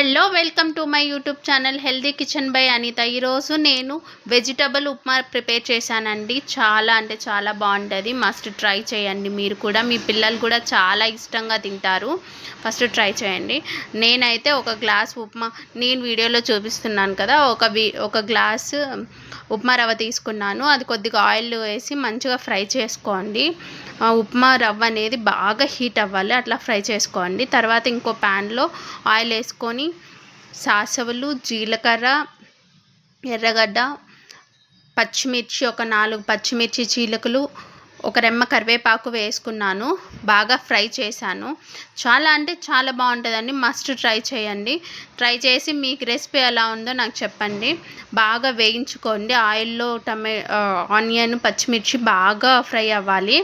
Hello welcome to my YouTube channel healthy kitchen by Anitha. ఈరోజు నేను vegetable upma prepare చేశానండి. చాలా అంటే చాలా బాగుంటుంది. మస్ట్ ట్రై చేయండి. మీరు కూడా, మీ పిల్లలు కూడా చాలా ఇష్టంగా తింటారు. ఫస్ట్ ట్రై చేయండి. నేనైతే ఒక గ్లాస్ ఉప్మా, నేను వీడియోలో చూపిస్తున్నాను కదా, ఒక గ్లాస్ ఉప్మా రవ్వ తీసుకున్నాను. అది కొద్దిగా ఆయిల్ వేసి మంచిగా ఫ్రై చేసుకోండి. ఉప్మా రవ్వ అనేది బాగా హీట్ అవ్వాలి, అట్లా ఫ్రై చేసుకోండి. తర్వాత ఇంకో ప్యాన్లో ఆయిల్ వేసుకొని సాసవులు, జీలకర్ర, ఎర్రగడ్డ, పచ్చిమిర్చి, ఒక 4 పచ్చిమిర్చి చీలికలు, ఒక రెమ్మ కరివేపాకు వేసుకున్నాను. బాగా ఫ్రై చేశాను. చాలా అంటే చాలా బాగుంటుందండి. మస్ట్ ట్రై చేయండి. ట్రై చేసి మీకు రెసిపీ ఎలా ఉందో నాకు చెప్పండి. బాగా వేయించుకోండి ఆయిల్లో. ఆనియన్, పచ్చిమిర్చి బాగా ఫ్రై అవ్వాలి.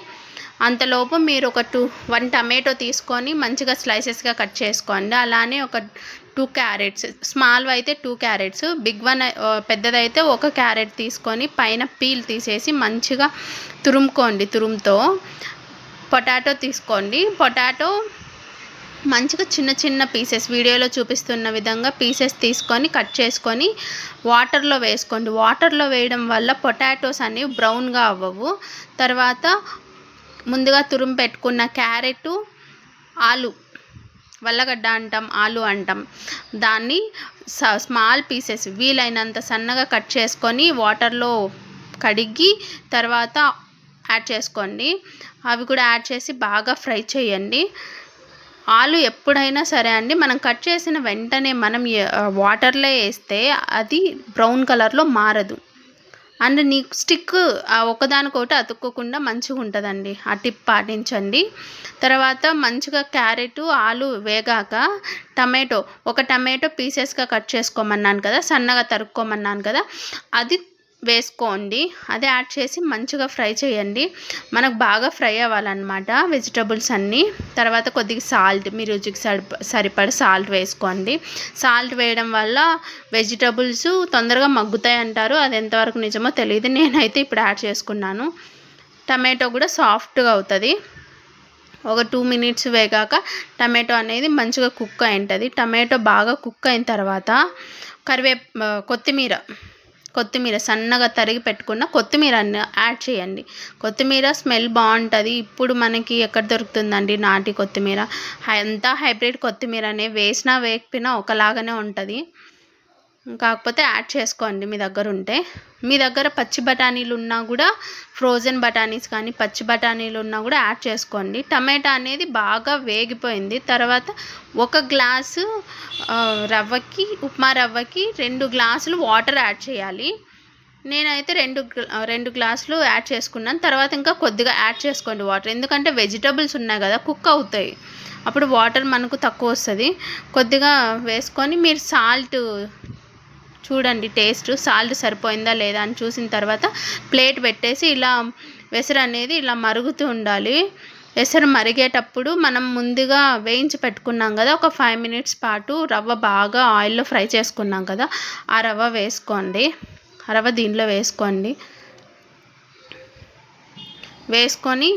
అంతలోపు మీరు ఒక 1 టమాటో తీసుకొని మంచిగా స్లైసెస్గా కట్ చేసుకోండి. అలానే ఒక 2 క్యారెట్స్, స్మాల్ అయితే 2 క్యారెట్స్, బిగ్ వన్ పెద్దదైతే 1 క్యారెట్ తీసుకొని పైన పీల్ తీసేసి మంచిగా తురుముకోండి. తురుముతో పొటాటో తీసుకోండి. పొటాటో మంచిగా చిన్న చిన్న పీసెస్, వీడియోలో చూపిస్తున్న విధంగా పీసెస్ తీసుకొని కట్ చేసుకొని వాటర్లో వేసుకోండి. వాటర్లో వేయడం వల్ల పొటాటోస్ అనేవి బ్రౌన్గా అవ్వవు. తర్వాత ముందుగా తురుము పెట్టుకున్న క్యారెట్, ఆలు, వల్లగడ్డ అంటాం, ఆలు అంటాం, దాన్ని స్మాల్ పీసెస్ వీలైనంత సన్నగా కట్ చేసుకొని వాటర్లో కడిగి తర్వాత యాడ్ చేసుకోండి. అవి కూడా యాడ్ చేసి బాగా ఫ్రై చేయండి. ఆలు ఎప్పుడైనా సరే అండి, మనం కట్ చేసిన వెంటనే మనం వాటర్లో వేస్తే అది బ్రౌన్ కలర్లో మారదు. అండ్ నీకు స్టిక్ ఒకదానికొకటి అతుక్కోకుండా మంచిగా ఉంటుందండి. ఆ టిప్ పాటించండి. తర్వాత మంచిగా క్యారెట్, ఆలు వేగాక ఒక టమాటో పీసెస్గా కట్ చేసుకోమన్నాను కదా, సన్నగా తరుక్కోమన్నాను కదా, అది వేసుకోండి. అది యాడ్ చేసి మంచిగా ఫ్రై చేయండి. మనకు బాగా ఫ్రై అవ్వాలన్నమాట వెజిటబుల్స్ అన్నీ. తర్వాత కొద్దిగా సాల్ట్, మీ రుచికి సరిపడ సాల్ట్ వేసుకోండి. సాల్ట్ వేయడం వల్ల వెజిటబుల్స్ తొందరగా మగ్గుతాయి అంటారు. అది ఎంతవరకు నిజమో తెలియదు. నేనైతే ఇప్పుడు యాడ్ చేసుకున్నాను. టమాటో కూడా సాఫ్ట్గా అవుతుంది. ఒక 2 మినిట్స్ వేగాక టమాటో అనేది మంచిగా కుక్ అయి ఉంటుంది. టమాటో బాగా కుక్ అయిన తర్వాత కొత్తిమీర సన్నగా తరిగి పెట్టుకున్న కొత్తిమీరని యాడ్ చేయండి. కొత్తిమీర స్మెల్ బాగుంటుంది. ఇప్పుడు మనకి ఎక్కడ దొరుకుతుందండి నాటి కొత్తిమీర? అంతా హైబ్రిడ్ కొత్తిమీరనే, వేసినా వేయకపోయినా ఒకలాగానే ఉంటుంది. కాకపోతే యాడ్ చేసుకోండి మీ దగ్గర ఉంటే. మీ దగ్గర పచ్చి బఠానీలు ఉన్నా కూడా, ఫ్రోజన్ బఠానీస్ కానీ పచ్చి బఠానీలు ఉన్నా కూడా యాడ్ చేసుకోండి. టమాటా అనేది బాగా వేగిపోయింది. తర్వాత 1 గ్లాసు ఉప్మా రవ్వకి 2 గ్లాసులు వాటర్ యాడ్ చేయాలి. నేనైతే 2 గ్లాసులు యాడ్ చేసుకున్నాను. తర్వాత ఇంకా కొద్దిగా యాడ్ చేసుకోండి వాటర్, ఎందుకంటే వెజిటబుల్స్ ఉన్నాయి కదా, కుక్ అవుతాయి. అప్పుడు వాటర్ మనకు తక్కువ వస్తుంది. కొద్దిగా వేసుకొని మీరు సాల్ట్ చూడండి, టేస్ట్ సాల్ట్ సరిపోయిందా లేదా అని చూసిన తర్వాత ప్లేట్ పెట్టేసి ఇలా వెసరు అనేది ఇలా మరుగుతూ ఉండాలి. వెసరు మరిగేటప్పుడు మనం ముందుగా వేయించి పెట్టుకున్నాం కదా, ఒక 5 మినిట్స్ పాటు రవ్వ బాగా ఆయిల్లో ఫ్రై చేసుకున్నాం కదా, ఆ రవ్వ వేసుకోండి. ఆ రవ్వ దీంట్లో వేసుకొని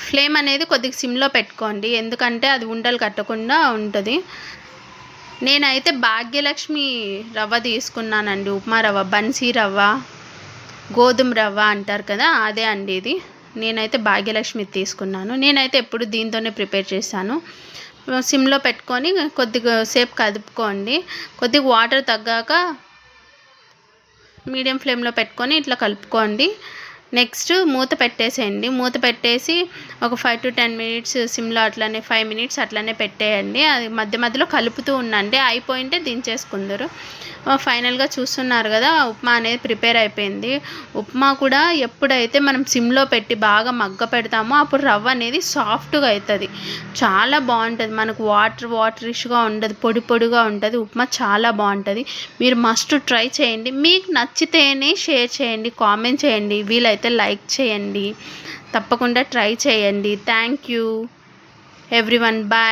ఫ్లేమ్ అనేది కొద్దిగా సిమ్లో పెట్టుకోండి, ఎందుకంటే అది ఉండలు కట్టకుండా ఉంటుంది. నేనైతే భాగ్యలక్ష్మి రవ్వ తీసుకున్నానండి, ఉప్మా రవ్వ, బన్సీ రవ్వ, గోధుమ రవ్వ అంటారు కదా, అదే అండి ఇది. నేనైతే భాగ్యలక్ష్మి తీసుకున్నాను. నేనైతే ఎప్పుడు దీంతోనే ప్రిపేర్ చేశాను. సిమ్లో పెట్టుకొని కొద్దిగా సేపు కదుపుకోండి. కొద్దిగా వాటర్ తగ్గాక మీడియం ఫ్లేమ్లో పెట్టుకొని ఇట్లా కలుపుకోండి. నెక్స్ట్ మూత పెట్టేసేయండి. మూత పెట్టేసి ఒక 5 to 10 మినిట్స్ సిమ్లో, అట్లనే 5 మినిట్స్ అట్లనే పెట్టేయండి. అది మధ్య మధ్యలో కలుపుతూ ఉండండి. అయిపోయింటే దించేసుకుందరు. ఫైనల్గా చూస్తున్నారు కదా, ఉప్మా అనేది ప్రిపేర్ అయిపోయింది. ఉప్మా కూడా ఎప్పుడైతే మనం సిమ్లో పెట్టి బాగా మగ్గ పెడతామో అప్పుడు రవ్వ అనేది సాఫ్ట్గా అవుతుంది. చాలా బాగుంటుంది. మనకు వాటరిష్గా ఉండదు, పొడి పొడిగా ఉంటుంది. ఉప్మా చాలా బాగుంటుంది. మీరు మస్ట్ ట్రై చేయండి. మీకు నచ్చితేనే షేర్ చేయండి, కామెంట్ చేయండి, వీలైతే లైక్ చేయండి. తప్పకుండా ట్రై చేయండి. Thank you everyone. బాయ్.